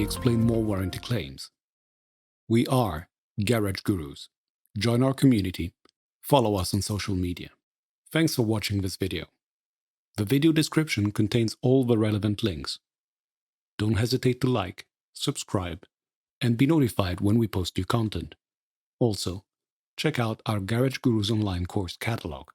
we explain more warranty claims. We are Garage Gurus. Join our community. Follow us on social media. Thanks for watching this video. The video description contains all the relevant links. Don't hesitate to like, subscribe, and be notified when we post new content. Also, check out our Garage Gurus online course catalog.